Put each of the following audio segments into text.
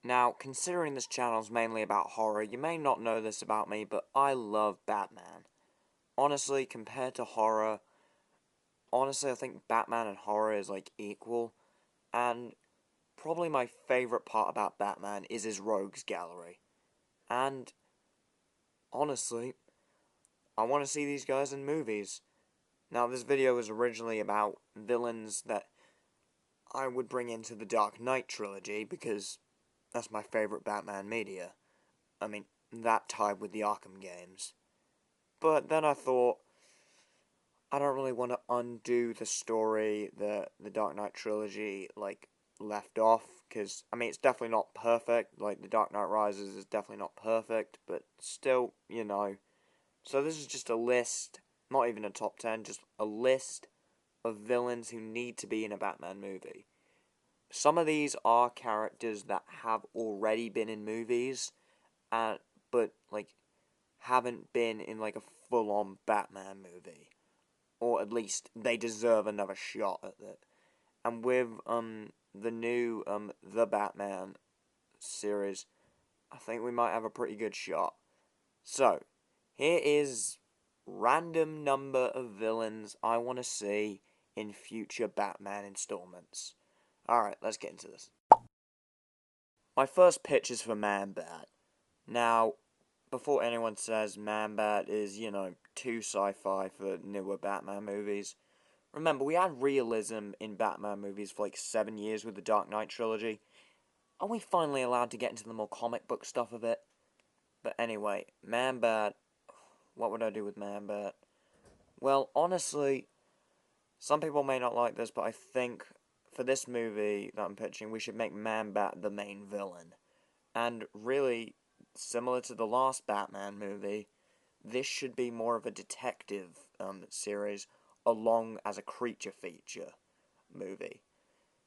Now, considering this channel is mainly about horror, you may not know this about me, but I love Batman. Honestly, compared to horror, I think Batman and horror is, like, equal. And probably my favorite part about Batman is his rogues gallery. And, honestly, I want to see these guys in movies. Now, this video was originally about villains that I would bring into the Dark Knight trilogy, because that's my favorite Batman media. I mean, that tied with the Arkham games. But then I thought, I don't really want to undo the story that the Dark Knight trilogy, like, left off, because, I mean, it's definitely not perfect, like, the Dark Knight Rises is definitely not perfect, but still, you know. So this is just a list, not even a top 10, just a list of villains who need to be in a Batman movie. Some of these are characters that have already been in movies, but, like, haven't been in, like, a full-on Batman movie. Or at least they deserve another shot at it. And with the new The Batman series, I think we might have a pretty good shot. So, here is random number of villains I want to see in future Batman installments. Alright, let's get into this. My first pitch is for Man-Bat. Now, before anyone says Man-Bat is, you know, too sci-fi for newer Batman movies, remember, we had realism in Batman movies for like 7 years with the Dark Knight trilogy. Are we finally allowed to get into the more comic book stuff of it? But anyway, Man-Bat, what would I do with Man-Bat? Well, honestly, some people may not like this, but I think for this movie that I'm pitching, we should make Man-Bat the main villain. And really, similar to the last Batman movie, this should be more of a detective series along as a creature feature movie.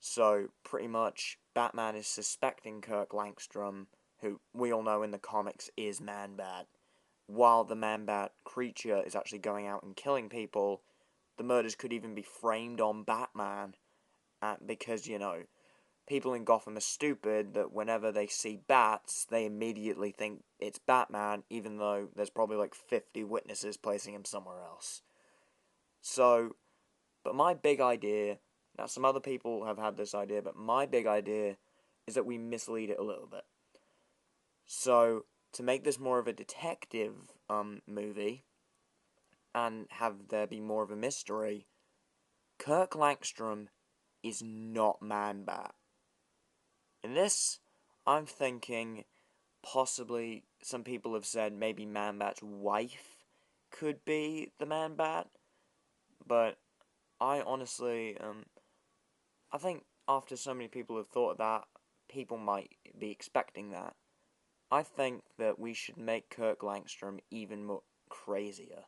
So, pretty much, Batman is suspecting Kirk Langstrom, who we all know in the comics is Man-Bat, while the Man-Bat creature is actually going out and killing people. The murders could even be framed on Batman, because, you know, people in Gotham are stupid that whenever they see bats, they immediately think it's Batman, even though there's probably like 50 witnesses placing him somewhere else. So, but my big idea, now some other people have had this idea, but my big idea is that we mislead it a little bit. So, to make this more of a detective movie, and have there be more of a mystery, Kirk Langstrom is not Man-Bat. In this, I'm thinking possibly some people have said maybe Man-Bat's wife could be the Man-Bat, but I honestly, I think after so many people have thought of that, people might be expecting that. I think that we should make Kirk Langstrom even more crazier.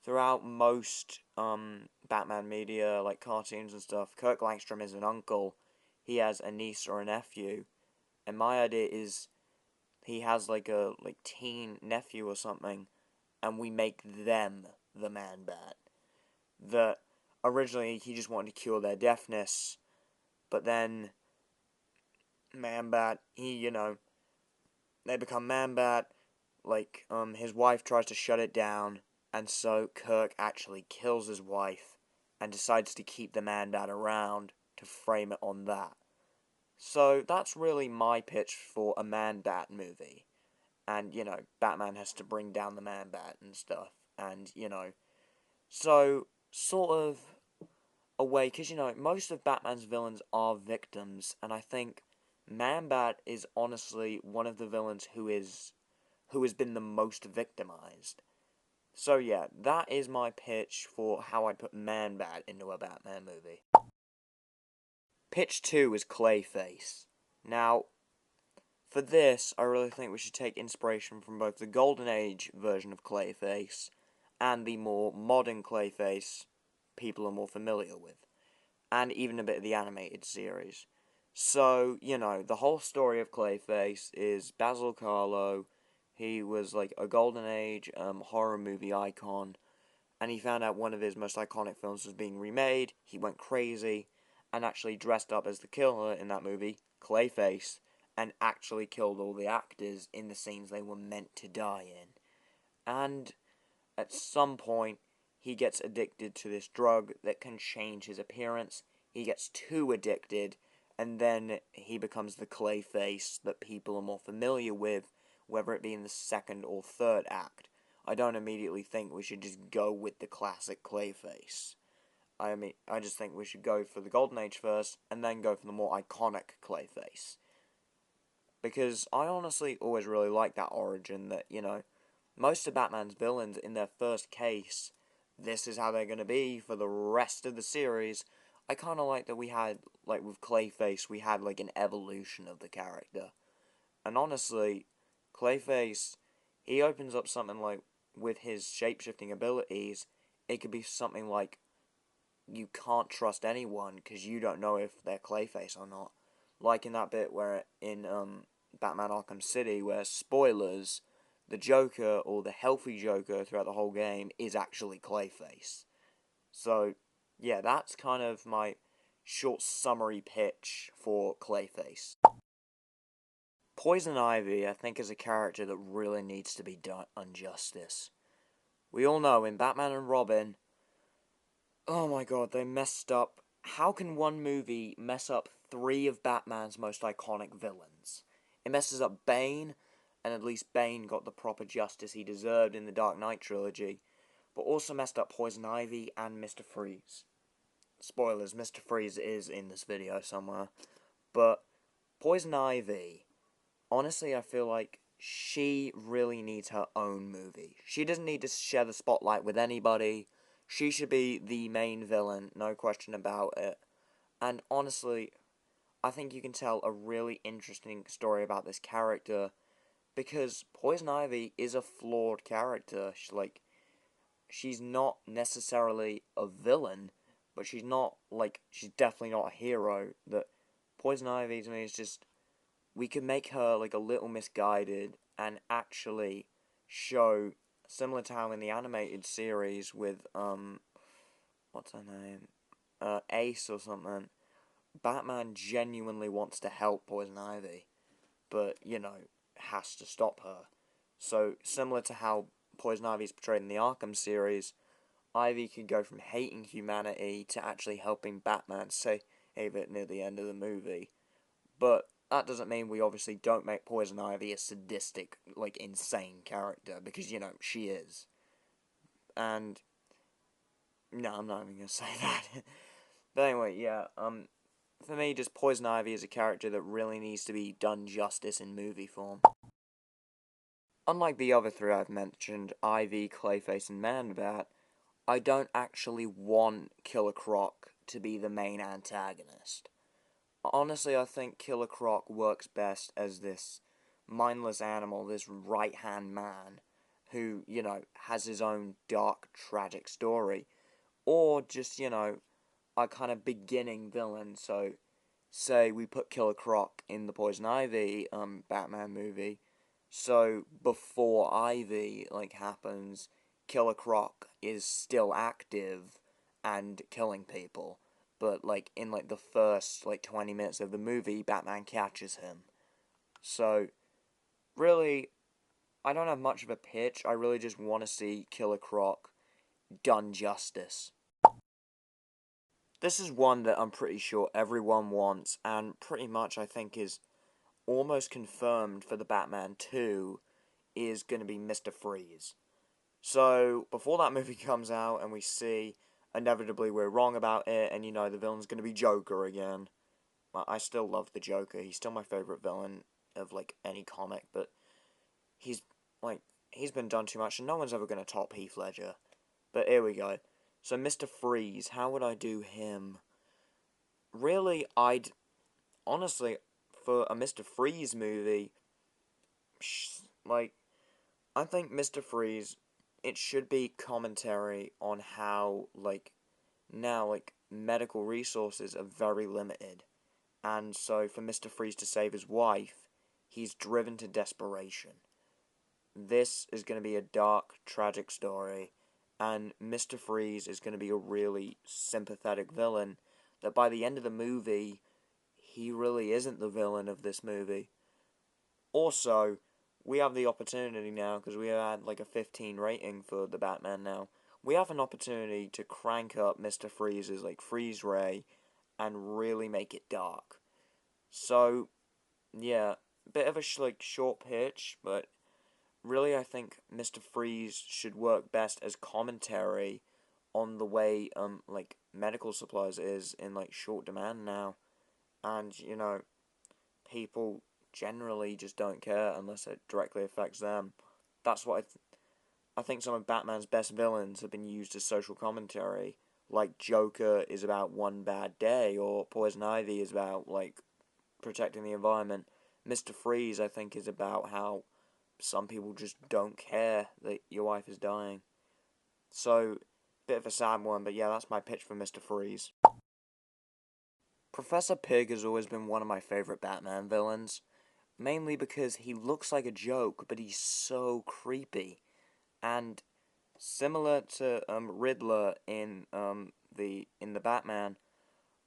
Throughout most Batman media, like cartoons and stuff, Kirk Langstrom is an uncle. He has a niece or a nephew, and my idea is he has like a teen nephew or something, and we make them the Man-Bat. That originally he just wanted to cure their deafness, but then Man-Bat, they become Man-Bat, his wife tries to shut it down, and so Kirk actually kills his wife, and decides to keep the Man-Bat around to frame it on that. So that's really my pitch for a Man-Bat movie. And, Batman has to bring down the Man-Bat and stuff. And, so, sort of a way, because, most of Batman's villains are victims, and I think Man-Bat is honestly one of the villains who has been the most victimized. So yeah, that is my pitch for how I'd put Man-Bat into a Batman movie. Pitch 2 is Clayface. Now, for this, I really think we should take inspiration from both the Golden Age version of Clayface and the more modern Clayface people are more familiar with, and even a bit of the animated series. So, the whole story of Clayface is Basil Karlo. He was like a Golden Age horror movie icon, and he found out one of his most iconic films was being remade. He went crazy and actually dressed up as the killer in that movie, Clayface, and actually killed all the actors in the scenes they were meant to die in. And at some point, he gets addicted to this drug that can change his appearance. He gets too addicted, and then he becomes the Clayface that people are more familiar with, whether it be in the second or third act. I don't immediately think we should just go with the classic Clayface. I just think we should go for the Golden Age first, and then go for the more iconic Clayface. Because I honestly always really like that origin that, most of Batman's villains in their first case, this is how they're going to be for the rest of the series. I kind of like that we had, like with Clayface, we had like an evolution of the character. And honestly, Clayface, he opens up something like, with his shapeshifting abilities, it could be something like, you can't trust anyone because you don't know if they're Clayface or not. Like in that bit where in Batman Arkham City, where spoilers, the Joker, or the healthy Joker throughout the whole game, is actually Clayface. So, yeah, that's kind of my short summary pitch for Clayface. Poison Ivy, I think, is a character that really needs to be done justice. We all know in Batman and Robin, oh my god, they messed up. How can one movie mess up three of Batman's most iconic villains? It messes up Bane, and at least Bane got the proper justice he deserved in the Dark Knight trilogy, but also messed up Poison Ivy and Mr. Freeze. Spoilers, Mr. Freeze is in this video somewhere. But Poison Ivy, honestly, I feel like she really needs her own movie. She doesn't need to share the spotlight with anybody. She should be the main villain, no question about it. And honestly, I think you can tell a really interesting story about this character, because Poison Ivy is a flawed character. She's not necessarily a villain, but she's definitely not a hero. That Poison Ivy to me is just, we could make her like a little misguided and actually show, similar to how in the animated series with what's her name, Ace or something, Batman genuinely wants to help Poison Ivy, but has to stop her. So similar to how Poison Ivy is portrayed in the Arkham series, Ivy could go from hating humanity to actually helping Batman save it near the end of the movie. But that doesn't mean we obviously don't make Poison Ivy a sadistic, insane character, because, she is. And, no, I'm not even gonna say that. But anyway, yeah, for me, just Poison Ivy is a character that really needs to be done justice in movie form. Unlike the other three I've mentioned, Ivy, Clayface, and Man-Bat, I don't actually want Killer Croc to be the main antagonist. Honestly, I think Killer Croc works best as this mindless animal, this right-hand man, who, has his own dark, tragic story. Or just, a kind of beginning villain. So, say we put Killer Croc in the Poison Ivy Batman movie. So before Ivy happens, Killer Croc is still active and killing people. But in the first 20 minutes of the movie, Batman catches him. So really, I don't have much of a pitch. I really just want to see Killer Croc done justice. This is one that I'm pretty sure everyone wants, and pretty much I think is almost confirmed for the Batman 2, is going to be Mr. Freeze. So, before that movie comes out and we see, inevitably we're wrong about it, and the villain's going to be Joker again. Well, I still love the Joker. He's still my favorite villain of, any comic, but he's been done too much, and no one's ever going to top Heath Ledger. But here we go. So, Mr. Freeze, how would I do him? Really, honestly, for a Mr. Freeze movie, I think Mr. Freeze, it should be commentary on how, now, medical resources are very limited. And so, for Mr. Freeze to save his wife, he's driven to desperation. This is going to be a dark, tragic story, and Mr. Freeze is going to be a really sympathetic villain that by the end of the movie, he really isn't the villain of this movie. Also, we have the opportunity now, because we had like a 15 rating for the Batman now. We have an opportunity to crank up Mr. Freeze's like freeze ray and really make it dark. So, yeah, bit of a short pitch, but really I think Mr. Freeze should work best as commentary on the way like medical supplies is in like short demand now, and people generally just don't care unless it directly affects them. That's what I think some of Batman's best villains have been used as social commentary. Like Joker is about one bad day, or Poison Ivy is about like protecting the environment. Mr. Freeze, I think, is about how some people just don't care that your wife is dying. So, bit of a sad one, but yeah, that's my pitch for Mr. Freeze. Professor Pig has always been one of my favorite Batman villains, mainly because he looks like a joke, but he's so creepy. And similar to Riddler in the Batman,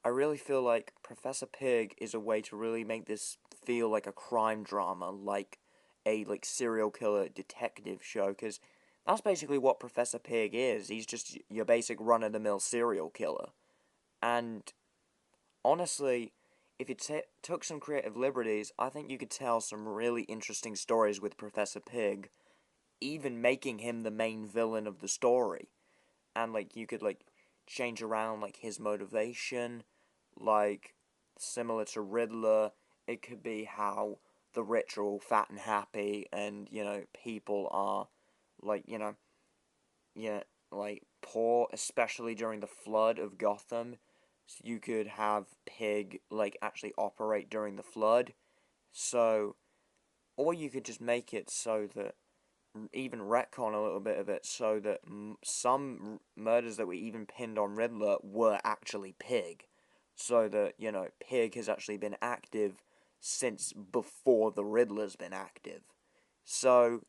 I really feel like Professor Pig is a way to really make this feel like a crime drama, like a serial killer detective show, because that's basically what Professor Pig is. He's just your basic run-of-the-mill serial killer. And honestly, if you took some creative liberties, I think you could tell some really interesting stories with Professor Pig, even making him the main villain of the story. And like you could like change around like his motivation, like similar to Riddler, it could be how the rich are all fat and happy, and people are like yeah, like poor, especially during the flood of Gotham. So you could have Pig like actually operate during the flood. So, or you could just make it so that even retcon a little bit of it so that some murders that were even pinned on Riddler were actually Pig. So that, Pig has actually been active since before the Riddler's been active. So,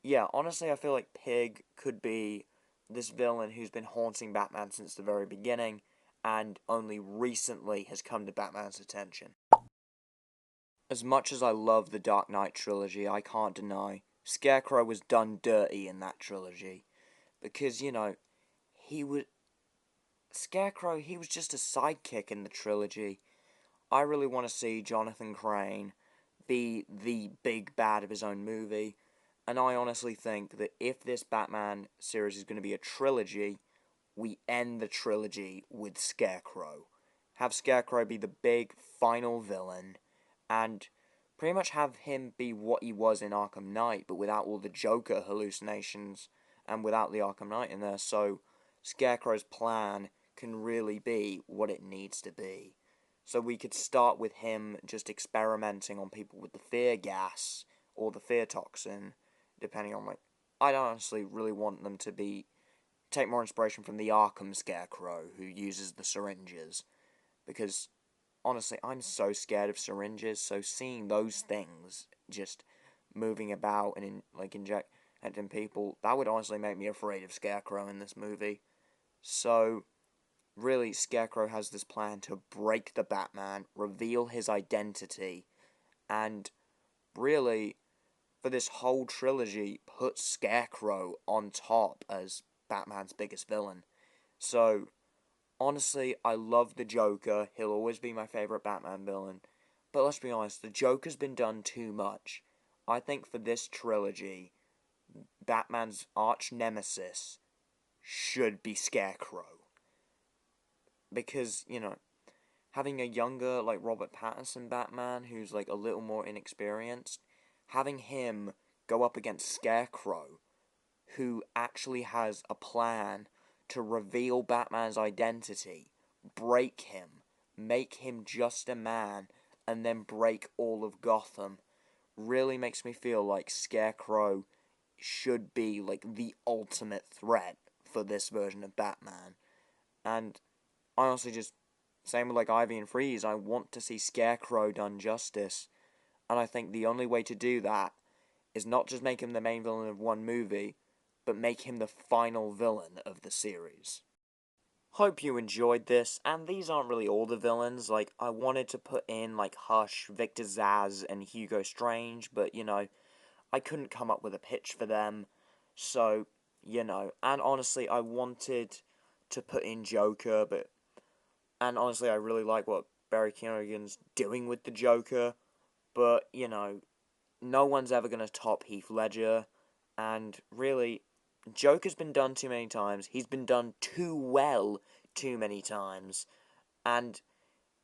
yeah, honestly, I feel like Pig could be this villain who's been haunting Batman since the very beginning, and only recently has come to Batman's attention. As much as I love the Dark Knight trilogy, I can't deny Scarecrow was done dirty in that trilogy. Because, he was. Scarecrow, he was just a sidekick in the trilogy. I really want to see Jonathan Crane be the big bad of his own movie. And I honestly think that if this Batman series is going to be a trilogy, we end the trilogy with Scarecrow. Have Scarecrow be the big final villain, and pretty much have him be what he was in Arkham Knight, but without all the Joker hallucinations, and without the Arkham Knight in there, so Scarecrow's plan can really be what it needs to be. So we could start with him just experimenting on people with the fear gas, or the fear toxin, depending on, I honestly really want them to take more inspiration from the Arkham Scarecrow, who uses the syringes, because honestly, I'm so scared of syringes, so seeing those things just moving about and injecting people, that would honestly make me afraid of Scarecrow in this movie. So, really, Scarecrow has this plan to break the Batman, reveal his identity, and really, for this whole trilogy, put Scarecrow on top as Batman's biggest villain. So, honestly, I love the Joker. He'll always be my favorite Batman villain. But let's be honest, the Joker's been done too much. I think for this trilogy, Batman's arch nemesis should be Scarecrow. Because, having a younger, like Robert Pattinson Batman, who's like a little more inexperienced, having him go up against Scarecrow, who actually has a plan to reveal Batman's identity, break him, make him just a man, and then break all of Gotham, really makes me feel like Scarecrow should be like the ultimate threat for this version of Batman. And I honestly just, same with like Ivy and Freeze, I want to see Scarecrow done justice. And I think the only way to do that is not just make him the main villain of one movie, but make him the final villain of the series. hope you enjoyed this, and these aren't really all the villains. Like, I wanted to put in, like, Hush, Victor Zsasz, and Hugo Strange, but, you know, I couldn't come up with a pitch for them, so, you know, and honestly, I wanted to put in Joker, and honestly, I really like what Barry Keoghan's doing with the Joker, but, you know, no one's ever going to top Heath Ledger, and really, Joker's been done too many times. He's been done too well too many times, and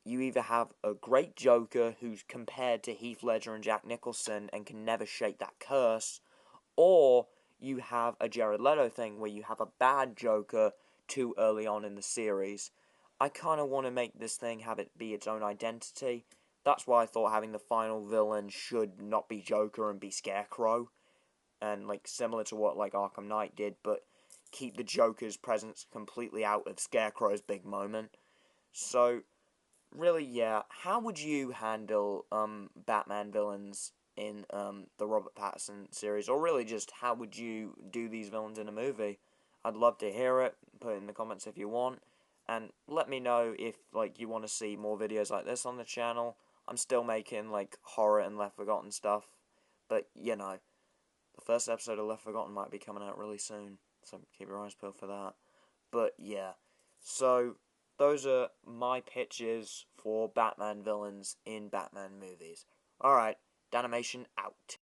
you either have a great Joker who's compared to Heath Ledger and Jack Nicholson and can never shake that curse, or you have a Jared Leto thing where you have a bad Joker too early on in the series. I kind of want to make this thing have it be its own identity. That's why I thought having the final villain should not be Joker and be Scarecrow, and like similar to what like Arkham Knight did, but keep the Joker's presence completely out of Scarecrow's big moment. So really, yeah, how would you handle Batman villains in the Robert Pattinson series, or really just how would you do these villains in a movie? I'd love to hear it. Put it in the comments if you want, and let me know if like you want to see more videos like this on the channel. I'm still making like horror and Left Forgotten stuff, but you know, the first episode of Left Forgotten might be coming out really soon, so keep your eyes peeled for that. But yeah, so those are my pitches for Batman villains in Batman movies. Alright, Danimation out.